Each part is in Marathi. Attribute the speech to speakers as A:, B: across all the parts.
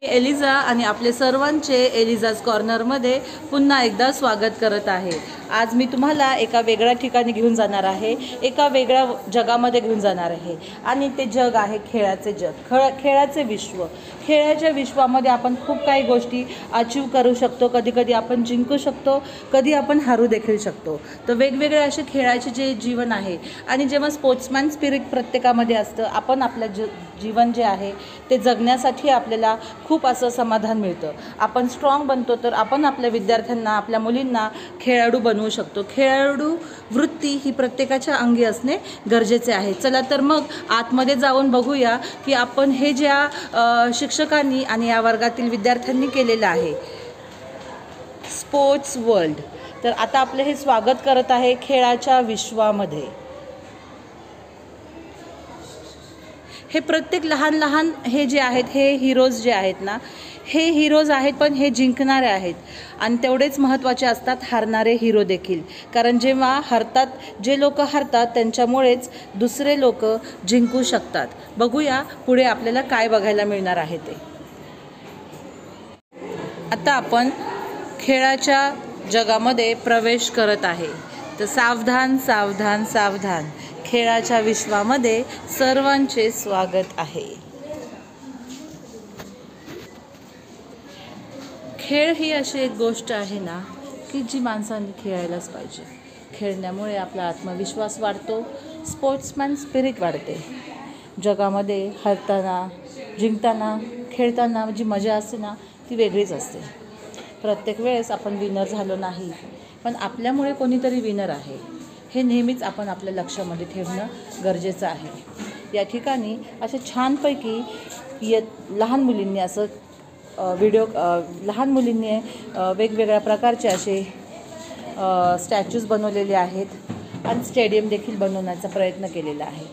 A: एलिझा आणि आपले सर्वांचे एलिझाज कॉर्नरमध्ये पुन्हा एकदा स्वागत करत आहे। आज मी तुम्हाला एका वेगळ्या ठिकाणी घेऊन जाणार आहे, एका वेगळ्या जगामध्ये घेऊन जाणार आहे आणि ते जग आहे खेळाचे जग, खेळाचे विश्व। खेळाच्या विश्वामध्ये आपण खूप काही गोष्टी अचीव करू शकतो, कधी कधी आपण जिंकू शकतो, कधी आपण हारू देखील शकतो। तर वेगवेगळे असे खेळाचे जे जीवन आहे आणि जेव्हा स्पोर्ट्समॅन स्पिरिट प्रत्येकामध्ये असतं, आपण आपलं जीवन जे आहे ते जगण्यासाठी आपल्याला खूप असं समाधान मिळतं। आपण स्ट्रॉंग बनतो तर आपण आपल्या विद्यार्थ्यांना, आपल्या मुलींना खेळाडू बनवू शकतो। खेळाडू वृत्ती ही प्रत्येकाच्या अंगी असणे गरजेचे आहे। चला तर मग आतमध्ये जाऊन बघूया की आपण हे ज्या शिक्षकांनी आणि या वर्गातील विद्यार्थ्यांनी केलेलं आहे स्पोर्ट्स वर्ल्ड। तर आता आपले हे स्वागत करत आहे खेळाच्या विश्वामध्ये। हे प्रत्येक लहान लहान हे जे आहेत, हे हिरोज जे आहेत ना, हे हिरोज आहेत, पण हे जिंकणारे आहेत आणि तेवढेच महत्त्वाचे असतात हारणारे हिरो देखील। कारण जेव्हा हरतात, जे लोक हरतात त्यांच्यामुळेच दुसरे लोक जिंकू शकतात। बघूया पुढे आपल्याला काय बघायला मिळणार आहे ते। आता आपण खेळाच्या जगामध्ये प्रवेश करत आहे। तर सावधान सावधान सावधान, खेळाच्या विश्वामध्ये सर्वांचे स्वागत आहे। खेळ ही अशी एक गोष्ट आहे ना की जी माणसांनी खेळायलाच पाहिजे। खेळण्यामुळे आपला आत्मविश्वास वाढतो, स्पोर्ट्समॅन स्पिरिट वाढते। जगामध्ये हरताना, जिंकताना, खेळताना जी मजा असते ना ती वेगळीच असते। प्रत्येक वेळेस आपण विनर झालो नाही, पण आपल्यामुळे कोणीतरी विनर आहे हे नेहमीच आपण आपल्या लक्षामध्ये ठेवणं गरजेचं आहे। या ठिकाणी असे छानपैकी लहान मुलींनी असं लहान मुलींनी वेगवेगळ्या प्रकारचे असे स्टॅच्यूज बनवलेले आहेत आणि स्टेडियम देखील बनवण्याचा प्रयत्न केलेला आहे।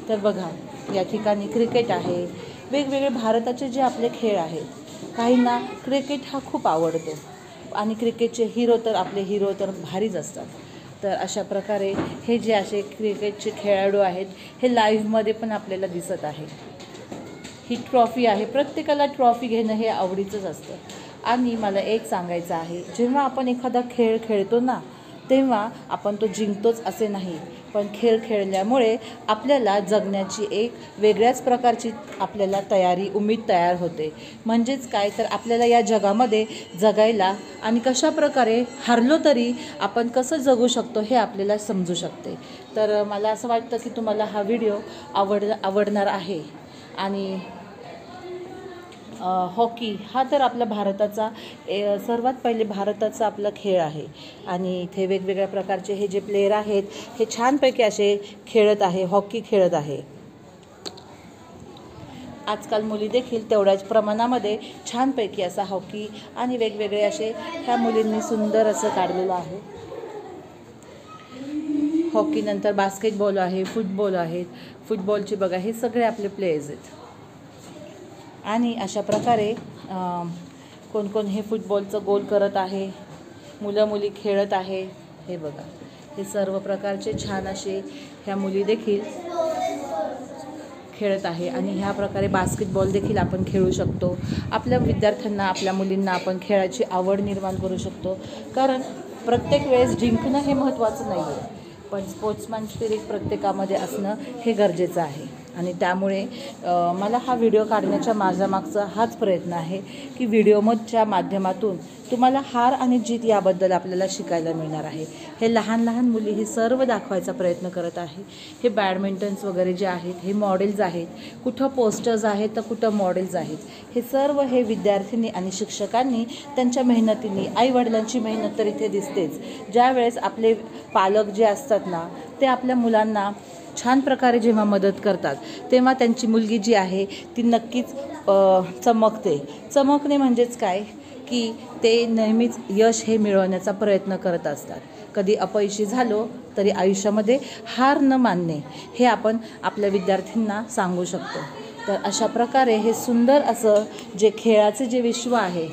A: तर बघा, या ठिकाणी क्रिकेट आहे, वेगवेगळे भारताचे जे आपले खेळ आहेत, काहींना क्रिकेट हा खूप आवडतो आणि क्रिकेटचे हिरो तर आपले हिरो तर भारीच असतात। तर अशा प्रकारे हे जे असे क्रिकेटचे खेळाडू आहेत हे लाईव्हमध्ये पण आपल्याला दिसत आहे। ही ट्रॉफी आहे, प्रत्येकाला ट्रॉफी घेणं हे आवडीचंच असतं। आणि मला एक सांगायचं आहे, जेव्हा आपण एखादा खेळ खेळतो ना तेव्हा आपण तो जिंकतोच असे नाही, पण खेळ खेळल्यामुळे आपल्याला जगण्याची एक वेगळ्याच प्रकारची आपल्याला उमेद तयार होते। म्हणजेच काय, तर आपल्याला या जगामध्ये जगायला आणि कशा प्रकारे हरलो तरी आपण कसं जगू शकतो हे आपल्याला समजू शकते। तर मला असं वाटतं की तुम्हाला हा व्हिडिओ आवडणार आहे। आणि हॉकी हा तर आपला भारताचा सर्वात पहिले भारताचा आपला खेळ आहे आणि इथे वेगवेगळ्या प्रकारचे हे जे प्लेयर आहेत हे छानपैकी असे खेळत आहे, हॉकी खेळत आहे। आजकाल मुली देखील तेवढ्याच प्रमाणामध्ये छानपैकी असा हॉकी आणि वेगवेगळे असे ह्या मुलींनी सुंदर असं काढलेलं आहे। हॉकी नंतर बास्केटबॉल आहे, फुटबॉल आहेत, फुटबॉलचे बघा हे सगळे आपले प्लेयर्स आहेत। आणि अशा प्रकारे कोण कोण हे फुटबॉलचं गोल करत आहे, मुलं मुली खेळत आहे। हे बघा, हे सर्व प्रकारचे छान असे ह्या मुली देखील खेळत आहे आणि ह्या प्रकारे बास्केटबॉल देखील आपण खेळू शकतो। आपल्या विद्यार्थ्यांना, आपल्या मुलींना आपण खेळाची आवड निर्माण करू शकतो। कारण प्रत्येक वेळेस जिंकणं हे महत्त्वाचं नाही आहे, पण स्पोर्ट्समॅन स्पिरिट प्रत्येकामध्ये असणं हे गरजेचं आहे। आणि त्यामुळे मला हा व्हिडिओ काढण्याच्या माझ्यामागचा हाच प्रयत्न आहे की व्हिडिओच्या माध्यमातून तुम्हाला हार आणि जीत याबद्दल आपल्याला शिकायला मिळणार आहे। हे लहान लहान मुली हे सर्व दाखवायचा प्रयत्न करत आहे। हे बॅडमिंटन्स वगैरे जे आहेत हे मॉडेल्स आहेत, कुठं पोस्टर्स आहेत तर कुठं मॉडेल्स आहेत। हे सर्व हे विद्यार्थ्यांनी आणि शिक्षकांनी त्यांच्या मेहनतीने, आईवडिलांची मेहनत तर इथे दिसतेच। ज्यावेळेस आपले पालक जे असतात ना ते आपल्या मुलांना छान प्रकारे जेव्हा मदत करतात तेव्हा त्यांची मुलगी जी आहे ती नक्कीच चमकणे म्हणजेच काय की ते नेहमीच यश हे मिळवण्याचा प्रयत्न करत असतात। कधी अपयशी झालो तरी आयुष्यामध्ये हार न मानणे हे आपण आपल्या विद्यार्थ्यांना सांगू शकतो। तर अशा प्रकारे हे सुंदर असं जे खेळाचे जे विश्व आहे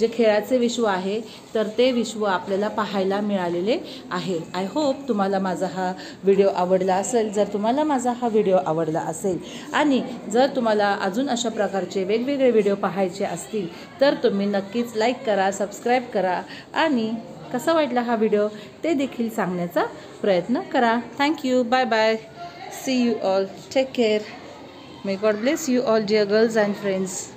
A: जे खेळाचे विश्व आहे तर ते विश्व आपल्याला पाहायला मिळालेले आहे. आय होप तुम्हाला माझा हा व्हिडिओ आवडला असेल. जर तुम्हाला माझा हा व्हिडिओ आवडला असेल आणि जर तुम्हाला अजून अशा प्रकारचे वेगवेगळे व्हिडिओ पाहायचे असतील तर तुम्ही नक्कीच लाईक करा, सबस्क्राईब करा आणि कसा वाटला हा व्हिडिओ ते देखील सांगण्याचा प्रयत्न करा. Thank you. Bye bye. See you all. Take care. May God bless you all, dear girls and friends.